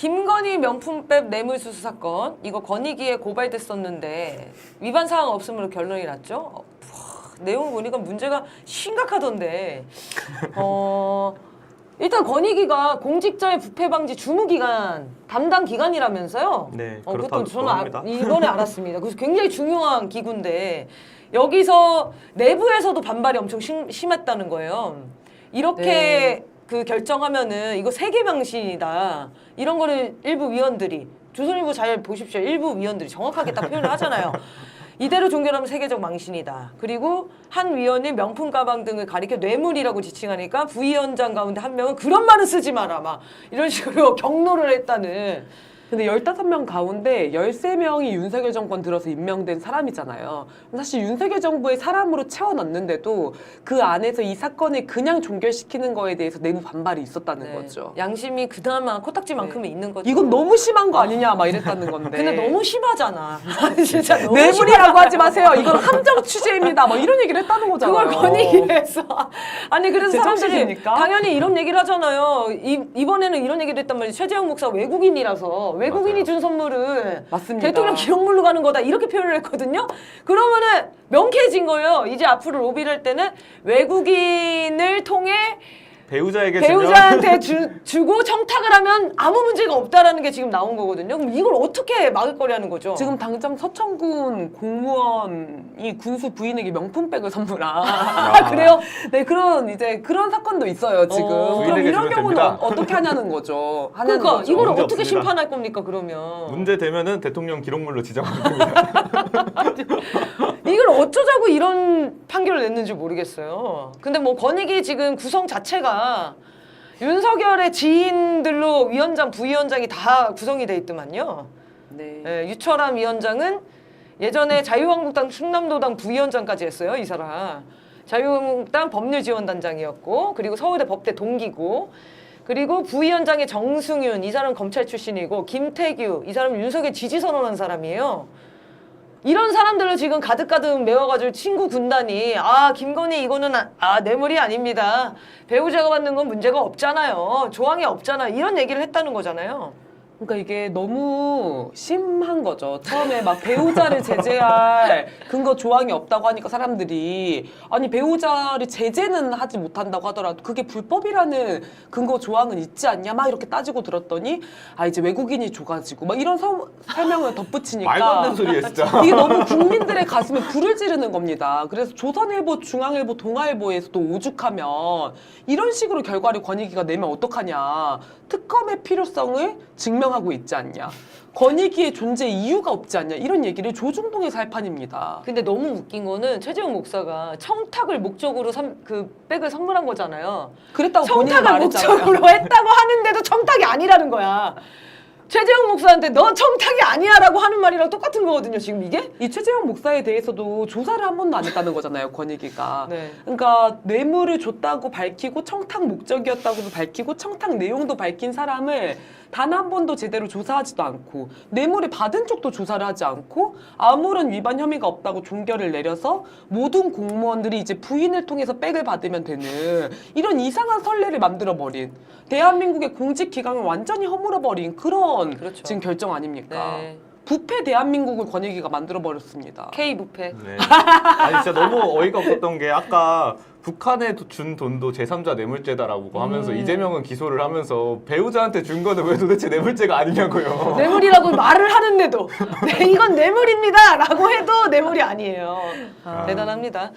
김건희 명품백 뇌물수수 사건 이거 권익위에 고발됐었는데 위반 사항 없음으로 결론이 났죠. 내용을 보니까 문제가 심각하던데. 일단 권익위가 공직자의 부패 방지 주무기관 담당 기관이라면서요. 네, 그것도 그렇다고 저는 합니다. 이번에 알았습니다. 그래서 굉장히 중요한 기구인데 여기서 내부에서도 반발이 엄청 심했다는 거예요. 이렇게 네. 그 결정하면은 이거 세계 망신이다. 이런 거를 일부 위원들이 조선일보 잘 보십시오. 일부 위원들이 정확하게 딱 표현을 하잖아요. 이대로 종결하면 세계적 망신이다. 그리고 한 위원이 명품 가방 등을 가리켜 뇌물이라고 지칭하니까 부위원장 가운데 한 명은 그런 말은 쓰지 마라. 막 이런 식으로 경로를 했다는. 근데 15명 가운데 13명이 윤석열 정권 들어서 임명된 사람이잖아요. 사실 윤석열 정부의 사람으로 채워넣는데도 그 안에서 이 사건을 그냥 종결시키는 거에 대해서 내부 반발이 있었다는 네. 거죠. 양심이 그나마 코딱지만큼은 있는 거죠. 이건 너무 심한 거 아니냐 막 이랬다는 건데. 근데 너무 심하잖아. 진짜 너무 뇌물이라고 하지 마세요. 이건 함정 취재입니다. 뭐 이런 얘기를 했다는 거잖아요. 그걸 권익위에서 아니 그래서 제 사람들이 정치입니까? 당연히 이런 얘기를 하잖아요. 이번에는 이런 얘기를 했단 말이에요. 최재형 목사 외국인이라서 외국인이 맞아요. 준 선물을 맞습니다. 대통령 기록물로 가는 거다 이렇게 표현을 했거든요. 그러면은 명쾌해진 거예요. 이제 앞으로 로비를 할 때는 외국인을 통해 배우자에게 배우자한테 주고 청탁을 하면 아무 문제가 없다라는 게 지금 나온 거거든요. 그럼 이걸 어떻게 막을 거냐는 거죠. 지금 당장 서천군 공무원이 군수 부인에게 명품백을 선물한 아, 그래요? 네, 그런 사건도 있어요 지금. 그럼 부인에게 이런 주면 경우는 됩니다. 어떻게 하냐는 거죠. 하냐는 그러니까 거죠. 이걸 문제 어떻게 없습니다. 심판할 겁니까 그러면? 문제 되면은 대통령 기록물로 지정할 겁니다. 이걸 어쩌자고 이런 판결을 냈는지 모르겠어요. 근데 뭐 권익위 지금 구성 자체가 윤석열의 지인들로 위원장, 부위원장이 다 구성이 돼 있더만요. 네. 예, 유철한 위원장은 예전에 자유한국당 충남도당 부위원장까지 했어요, 이 사람. 자유한국당 법률지원단장이었고, 그리고 서울대 법대 동기고, 그리고 부위원장의 정승윤, 이 사람 검찰 출신이고, 김태규, 이 사람 윤석열 지지 선언한 사람이에요. 이런 사람들을 지금 가득가득 메워가지고 친구 군단이 김건희 이거는 뇌물이 아닙니다. 배우자가 받는 건 문제가 없잖아요. 조항이 없잖아. 이런 얘기를 했다는 거잖아요. 그러니까 이게 너무 심한 거죠. 처음에 막 배우자를 제재할 근거 조항이 없다고 하니까 사람들이 아니 배우자를 제재는 하지 못한다고 하더라도 그게 불법이라는 근거 조항은 있지 않냐 막 이렇게 따지고 들었더니 이제 외국인이 줘가지고 막 이런 설명을 덧붙이니까 말도 안 되는 소리예요, 진짜. 이게 너무 국민들의 가슴에 불을 지르는 겁니다. 그래서 조선일보, 중앙일보, 동아일보에서도 오죽하면 이런 식으로 결과를 권익위가 내면 어떡하냐. 특검의 필요성을 증명하고 있지 않냐. 권익위의 존재 이유가 없지 않냐. 이런 얘기를 조중동에서 할 판입니다. 근데 너무 웃긴 거는 최재형 목사가 청탁을 목적으로 그 백을 선물한 거잖아요. 그랬다고 본인이 청탁을 말했잖아요. 목적으로 했다고 하는데도 청탁이 아니라는 거야. 최재형 목사한테 너 청탁이 아니야라고 하는 말이랑 똑같은 거거든요. 지금 이게? 이 최재형 목사에 대해서도 조사를 한 번도 안 했다는 거잖아요, 권익위가. 네. 그러니까 뇌물을 줬다고 밝히고 청탁 목적이었다고도 밝히고 청탁 내용도 밝힌 사람을 단 한 번도 제대로 조사하지도 않고 뇌물을 받은 쪽도 조사를 하지 않고 아무런 위반 혐의가 없다고 종결을 내려서 모든 공무원들이 이제 부인을 통해서 백을 받으면 되는 이런 이상한 선례를 만들어버린 대한민국의 공직기강을 완전히 허물어버린 그런 그렇죠. 지금 결정 아닙니까? 네. 부패 대한민국을 권익위가 만들어버렸습니다. K 부패. 네. 아니 진짜 너무 어이가 없었던 게 아까 북한에 준 돈도 제3자 뇌물죄다라고 하면서 이재명은 기소를 하면서 배우자한테 준 거는 왜 도대체 뇌물죄가 아니냐고요. 뇌물이라고 말을 하는데도 네, 이건 뇌물입니다 라고 해도 뇌물이 아니에요. 대단합니다.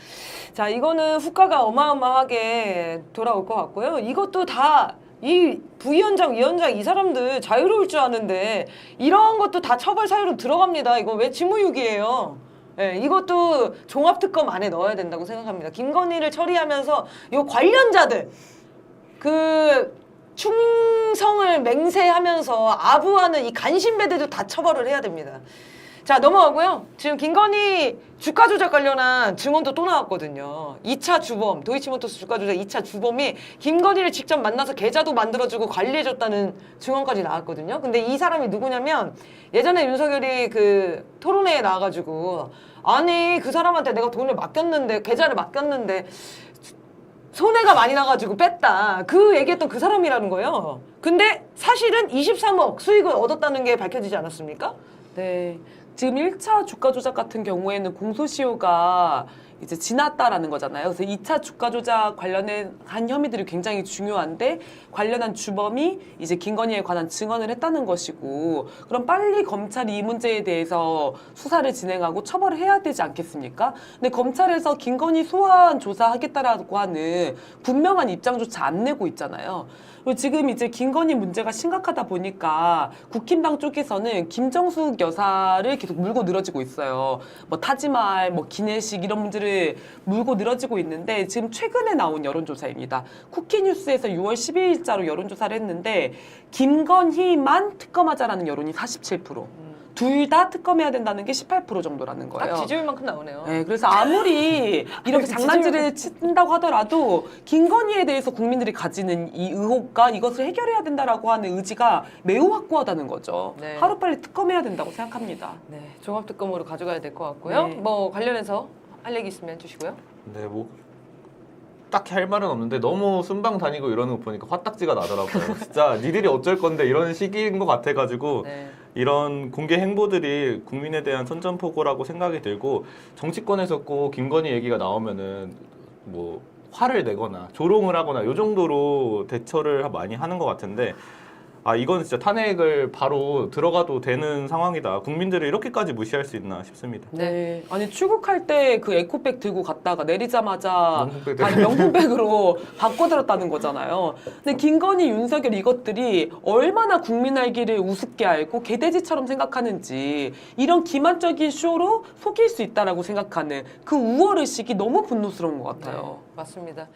자, 이거는 후과가 어마어마하게 돌아올 것 같고요. 이것도 다 이 부위원장, 위원장 이 사람들 자유로울 줄 아는데 이런 것도 다 처벌 사유로 들어갑니다. 이거 왜 직무유기예요? 예, 이것도 종합특검 안에 넣어야 된다고 생각합니다. 김건희를 처리하면서 요 관련자들 그 충성을 맹세하면서 아부하는 이 간신배들도 다 처벌을 해야 됩니다. 자, 넘어가고요. 지금 김건희 주가 조작 관련한 증언도 또 나왔거든요. 2차 주범, 도이치모터스 주가 조작 2차 주범이 김건희를 직접 만나서 계좌도 만들어주고 관리해줬다는 증언까지 나왔거든요. 근데 이 사람이 누구냐면 예전에 윤석열이 그 토론회에 나와가지고 아니 그 사람한테 내가 돈을 맡겼는데 계좌를 맡겼는데 손해가 많이 나가지고 뺐다. 그 얘기했던 그 사람이라는 거예요. 근데 사실은 23억 수익을 얻었다는 게 밝혀지지 않았습니까? 네. 지금 1차 주가 조작 같은 경우에는 공소시효가 이제 지났다라는 거잖아요. 그래서 2차 주가 조작 관련한 혐의들이 굉장히 중요한데 관련한 주범이 이제 김건희에 관한 증언을 했다는 것이고 그럼 빨리 검찰이 이 문제에 대해서 수사를 진행하고 처벌을 해야 되지 않겠습니까? 근데 검찰에서 김건희 소환 조사하겠다라고 하는 분명한 입장조차 안 내고 있잖아요. 그리고 지금 이제 김건희 문제가 심각하다 보니까 국힘당 쪽에서는 김정숙 여사를 계속 물고 늘어지고 있어요. 뭐 타지말, 뭐 기내식 이런 문제를 물고 늘어지고 있는데 지금 최근에 나온 여론조사입니다. 쿠키뉴스에서 6월 12일자로 여론조사를 했는데 김건희만 특검하자라는 여론이 47%. 둘 다 특검해야 된다는 게 18% 정도라는 거예요. 딱 지지율만큼 나오네요. 네, 그래서 아무리 이렇게 장난질을 친다고 하더라도 김건희에 대해서 국민들이 가지는 이 의혹과 이것을 해결해야 된다라고 하는 의지가 매우 확고하다는 거죠. 네. 하루빨리 특검해야 된다고 생각합니다. 네, 종합특검으로 가져가야 될 것 같고요. 네. 뭐 관련해서 할 얘기 있으면 해주시고요. 네, 뭐 딱히 할 말은 없는데 너무 순방 다니고 이러는 거 보니까 화딱지가 나더라고요. 진짜 니들이 어쩔 건데 이런 시기인 것 같아가지고 네. 이런 공개 행보들이 국민에 대한 선전포고라고 생각이 들고 정치권에서 꼭 김건희 얘기가 나오면은 뭐 화를 내거나 조롱을 하거나 이 정도로 대처를 많이 하는 것 같은데 아 이건 진짜 탄핵을 바로 들어가도 되는 상황이다. 국민들을 이렇게까지 무시할 수 있나 싶습니다. 네. 아니 출국할 때 그 에코백 들고 갔다가 내리자마자 명품백 다시 명품백으로 바꿔들었다는 거잖아요. 근데 김건희, 윤석열 이것들이 얼마나 국민 알기를 우습게 알고 개돼지처럼 생각하는지 이런 기만적인 쇼로 속일 수 있다라고 생각하는 그 우월의식이 너무 분노스러운 것 같아요. 네, 맞습니다.